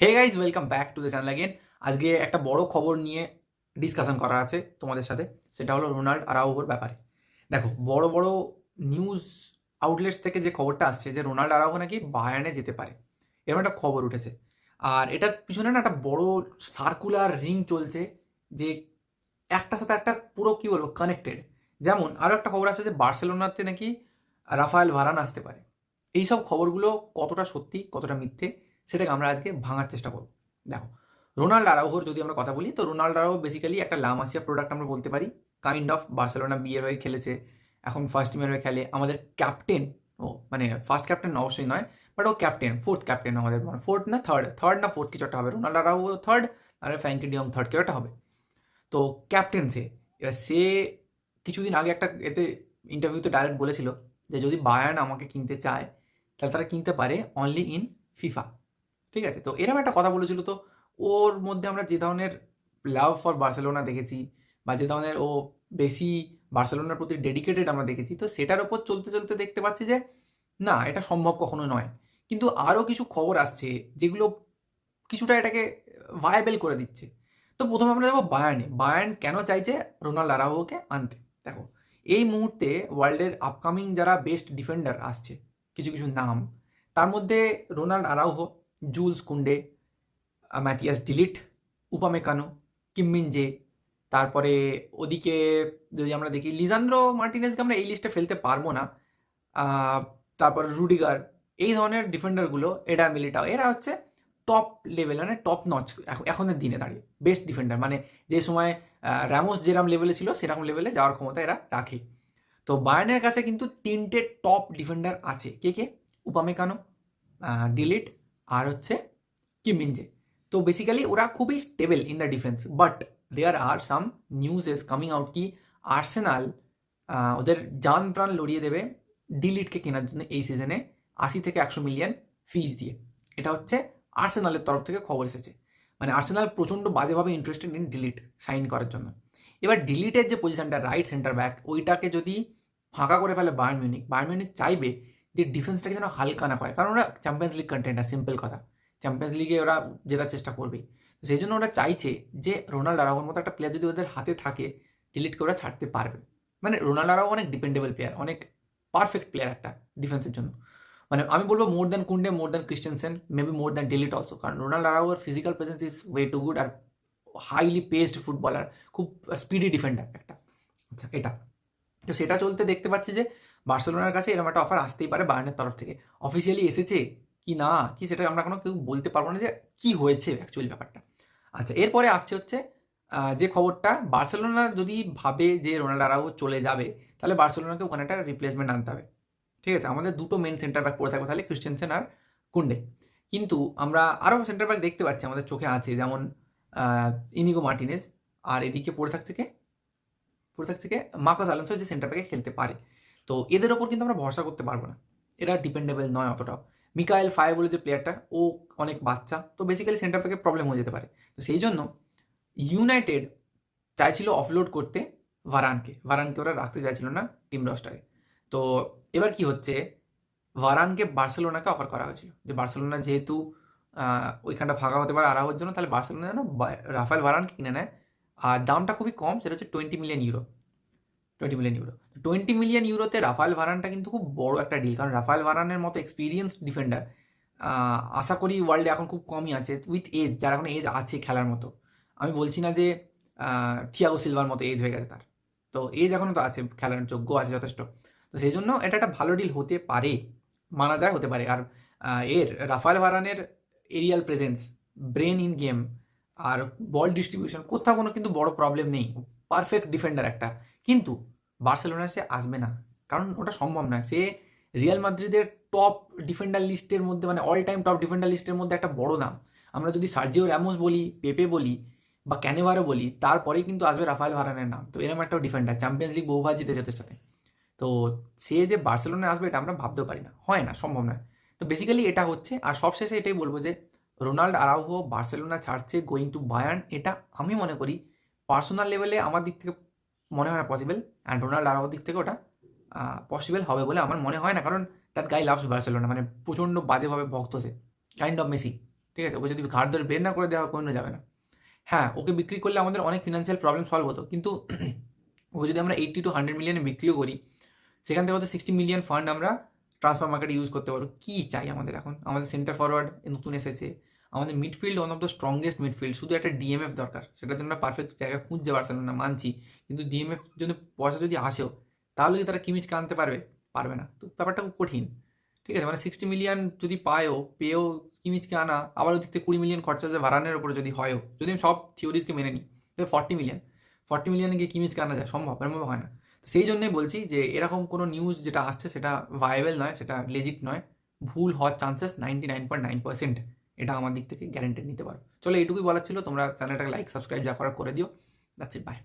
Hey guys, welcome back to the channel again. আজকে একটা বড় খবর নিয়ে ডিসকাশন করা আছে তোমাদের সাথে। সেটা হলো রোনাল্ড আরাউহোর ব্যাপারে। দেখো, বড় বড় নিউজ আউটলেটস থেকে যে খবরটা আসছে যে রোনাল্ড আরাউহো নাকি বায়ার্নে যেতে পারে, এরকম একটা খবর উঠেছে। আর এটার পিছনে না একটা বড় সার্কুলার রিং চলছে, যে একটার সাথে একটা পুরো কি বলবো কানেক্টেড। যেমন আরও একটা খবর আছে যে বার্সেলোনাতে নাকি রাফায়েল ভারান আসতে পারে। এইসব খবরগুলো কতটা সত্যি কতটা মিথ্যে সেটাকে আমরা আজকে ভাঙার চেষ্টা করব। দেখো, রোনাল্ড আরাউহোর যদি আমরা কথা বলি, তো রোনাল্ড আরাউহো বেসিক্যালি একটা লা মাসিয়া প্রোডাক্ট আমরা বলতে পারি। কাইন্ড অফ বার্সেলোনা বিয়ের হয়ে খেলেছে, এখন ফার্স্ট টিমের হয়ে খেলে। আমাদের ক্যাপ্টেন, ও মানে ফার্স্ট ক্যাপ্টেন অবশ্যই নয়, বাট ও ক্যাপ্টেন, ফোর্থ ক্যাপ্টেন আমাদের, মানে ফোর্থ না থার্ড, থার্ড না ফোর্থ কিছু একটা হবে। রোনাল্ড আরাউহো থার্ড, আর ফ্র্যাঙ্কি ডিয়ং থার্ড, কেউ একটা হবে। তো ক্যাপ্টেন সে, এবার সে কিছুদিন আগে একটা এতে ইন্টারভিউতে ডাইরেক্ট বলেছিল যে যদি বায়ার্ন আমাকে কিনতে চায় তাহলে তারা কিনতে পারে অনলি ইন ফিফা। ঠিক আছে, তো এরকম একটা কথা বলেছিল। তো ওর মধ্যে আমরা যে ধরনের লাভ ফর বার্সেলোনা দেখেছি, বা যে ধরনের ও বেশি বার্সেলোনার প্রতি ডেডিকেটেড আমরা দেখেছি, তো সেটার ওপর চলতে চলতে দেখতে পাচ্ছি যে না, এটা সম্ভব কখনো নয়। কিন্তু আরও কিছু খবর আসছে যেগুলো কিছুটা এটাকে ভায়াবেল করে দিচ্ছে। তো প্রথমে আমরা যাবো বায়ার্নে। বায়ার্ন কেন চাইছে রোনাল্ড আরাউহোকে আনতে? দেখো, এই মুহূর্তে ওয়ার্ল্ডের আপকামিং যারা বেস্ট ডিফেন্ডার আসছে, কিছু কিছু নাম, তার মধ্যে Ronald Araujo, joules কুন্ডে, Matheus delete, Upamecano, কিমমিনজে, তারপরে ওদিকে যদি আমরা দেখি লিজান্দ্রো মার্টিনেজকে আমরা এই লিস্টে ফেলতে পারবো না। তারপর রুডিগার, এই ধরনের ডিফেন্ডারগুলো, এডা মিলিটাও, এরা হচ্ছে টপ লেভেল, মানে টপ নচ এখনের দিনে দাঁড়িয়ে বেস্ট ডিফেন্ডার। মানে যে সময় র্যামোস যেরকম লেভেলে ছিল সেরকম লেভেলে যাওয়ার ক্ষমতা এরা রাখে। তো বায়ার্নের কাছে কিন্তু তিনটে টপ ডিফেন্ডার আছে। কে কে? উপামেকানো, ডিলিট, আর হচ্ছে কিমিনজে। তো বেসিক্যালি ওরা খুবই stable in the defence, but there are some newses coming out কি আর্সেনাল ওদের জান প্রাণ লড়িয়ে দেবে ডিলিটকে কেনার জন্য এই সিজনে 80 থেকে 100 মিলিয়ন ফিজ দিয়ে। এটা হচ্ছে আর্সেনালের তরফ থেকে খবর এসেছে। মানে আর্সেনাল প্রচণ্ড বাজেভাবে ইন্টারেস্টেড ইন ডিলিট সাইন করার জন্য। এবার ডিলিটের যে পজিশনটা রাইট সেন্টার ব্যাক, ওইটাকে যদি ফাঁকা করে ফেলে বায়ার্ন মিউনিক, বায়ার্ন মিউনিক চাইবে যে ডিফেন্সটাকে যেন হালকা না করে, কারণ ওরা চ্যাম্পিয়ন্স লিগ কন্টেন্টার, সিম্পল কথা। চ্যাম্পিয়ন্স লিগে ওরা জেতার চেষ্টা করবেই। তো সেই জন্য ওরা চাইছে যে রোনাল্ড আরাউহোর মতো একটা প্লেয়ার যদি ওদের হাতে থাকে, ডিলিটকে ওরা ছাড়তে পারবে। মানে রোনাল্ড আরাউহো অনেক ডিপেন্ডেবল প্লেয়ার, অনেক পারফেক্ট প্লেয়ার একটা ডিফেন্সের জন্য। মানে আমি বলবো more than Kounde, more than Christensen, maybe more than de Ligt also. কারণ রোনাল্ড আরাউহোর physical presence is way too good, আর হাইলি পেসড ফুটবলার, খুব স্পিডি ডিফেন্ডার একটা। আচ্ছা, এটা তো সেটা চলতে দেখতে পাচ্ছি যে বার্সেলোনার কাছে এরকম একটা অফার আসতেই পারে বায়ার্নের তরফ থেকে। অফিসিয়ালি এসেছে কি না কি সেটা আমরা কোনো কেউ বলতে পারবো না যে কি হয়েছে অ্যাকচুয়ালি ব্যাপারটা। আচ্ছা, এরপরে আসছে হচ্ছে যে খবরটা, বার্সেলোনা যদি ভাবে যে রোনাল্ড আরাউহো চলে যাবে, তাহলে বার্সেলোনাকে ওখানে একটা রিপ্লেসমেন্ট আনতে হবে। ঠিক আছে, আমাদের দুটো মেন সেন্টার ব্যাক পড়ে থাকবে তাহলে, ক্রিস্টেনসেন আর কুন্ডে। কিন্তু আমরা আরও সেন্টার ব্যাক দেখতে পাচ্ছি, আমাদের চোখে আছে, যেমন ইনিগো মার্টিনেজ, আর এদিকে পড়ে থাকছে মার্কাস আলোনসো, যে সেন্টার ব্যাকে খেলতে পারে। তো এদের ওপর কিন্তু আমরা ভরসা করতে পারবো না, এরা ডিপেন্ডেবল নয় অতটাও। মিকায়েল ফায়ে বলে যে প্লেয়ারটা, ও অনেক বাচ্চা, তো বেসিক্যালি সেন্টার ব্যাকে প্রবলেম হয়ে যেতে পারে। তো সেই জন্য ইউনাইটেড চাইছিল অফলোড করতে ভারানকে ওরা রাখতে চাইছিল না টিম রস্টারে। তো এবার কি হচ্ছে, ভারানকে বার্সেলোনাকে অফার করা হয়েছিল যে বার্সেলোনা যেহেতু ওইখানটা ফাঁকা হতে পারে আরাউহোর জন্য, তাহলে বার্সেলোনা যেন রাফায়েল ভারানকে কিনে নেয়। আর দামটা খুবই কম, সেটা হচ্ছে 20 million euro. 20 million euro, 20 million ইউরোতে রাফায়েল ভারানটা কিন্তু খুব বড় একটা ডিল। কারণ রাফায়েল ভারানের মতো এক্সপিরিয়েন্সড ডিফেন্ডার আশা করি ওয়ার্ল্ডে এখন খুব কমই আছে, উইথ এজ, যার এখন এজ আছে খেলার মতো। আমি বলছি না যে থিয়াগো সিলভার মতো এজ হয়ে গেছে তার, তো এজ এখনও তো আছে, খেলার যোগ্য আছে যথেষ্ট। তো সেই জন্য এটা একটা ভালো ডিল হতে পারে, মানা যায়, হতে পারে। আর রাফায়েল ভারানের aerial presence, brain in game, আর বল ডিস্ট্রিবিউশন, কোথাও কোনো কিন্তু বড় প্রবলেম নেই, পারফেক্ট ডিফেন্ডার একটা। কিন্তু বার্সেলোনায় সে আসবে না, কারণ ওটা সম্ভব নয়। সে রিয়াল মাদ্রিদের টপ ডিফেন্ডার লিস্টের মধ্যে, মানে অল টাইম টপ ডিফেন্ডার লিস্টের মধ্যে একটা বড় নাম। আমরা যদি সার্জিও র্যামোস বলি, পেপে বলি, বা ক্যানেভারো বলি, তারপরেই কিন্তু আসবে রাফায়েল ভারানের নাম। তো এরকম একটা ডিফেন্ডার চ্যাম্পিয়ন্স লিগ বহুবার জিতেছে ওদের সাথে। তো সে যে বার্সেলোনায় আসবে এটা আমরা ভাবতেও পারি না, হয় না, সম্ভব নয়। তো বেসিক্যালি এটা হচ্ছে। আর সবশেষে এটাই বলবো যে রোনাল্ড আরাউহো বার্সেলোনা ছাড়ছে, গোয়িং টু বায়ার্ন, এটা আমি মনে করি পার্সোনাল লেভেলে আমার দিক থেকে মনে হয় না পসিবল। অ্যান্ড রোনাল্ড আরাউহোর দিক থেকে ওটা পসিবল হবে বলে আমার মনে হয় না, কারণ দ্যাট গাই লাভস বার্সেলোনা, মানে প্রচণ্ড বাজেভাবে ভক্ত সে, কাইন্ড অফ মেসি। ঠিক আছে, ওকে যদি ঘাট ধরে বের না করে দেওয়া কোনো যাবে না। হ্যাঁ, ওকে বিক্রি করলে আমাদের অনেক ফিনান্সিয়াল প্রবলেম সলভ হতো, কিন্তু ওকে যদি আমরা 80 to 100 মিলিয়নে বিক্রিও করি, সেখান থেকে হয়তো 60 মিলিয়ন ফান্ড আমরা ট্রান্সফার মার্কেটে ইউজ করতে পারবো। কী চাই আমাদের এখন? আমাদের সেন্টার ফরওয়ার্ড নতুন এসেছে, আমাদের midfield one of the strongest midfield, শুধু একটা ডিএমএফ দরকার। সেটার জন্য পারফেক্ট জায়গা খুঁজছে বার্সেলোনা, মানছি, কিন্তু ডিএমএফ জন্য পয়সা যদি আসেও, তাহলে কি তারা কিমিচকে আনতে পারবে? পারবে না। তো ব্যাপারটা খুব কঠিন। ঠিক আছে, মানে 60 মিলিয়ন যদি পেয়েও কিমিচকে আনা, আবার ওদিক থেকে 20 মিলিয়ন খরচা হচ্ছে ভারানের ওপরে যদি হয়ও, যদি আমি সব থিওরিজকে মেনে নিই, তাহলে 40 মিলিয়নে গিয়ে কিমিচকে আনা যায়? সম্ভব? এরকম হয় না। সেই জন্যই বলছি যে এরকম কোনো নিউজ যেটা আসছে সেটা ভায়াবেল নয়, সেটা লেজিট নয়, ভুল হওয়ার চান্সেস 99.9%, এটা আমার দিক থেকে গ্যারেন্টেড নিতে পারো। চলো এইটুকুই বলার ছিল। তোমরা চ্যানেলটাকে লাইক সাবস্ক্রাইব যা করার করে দিও। That's it, by.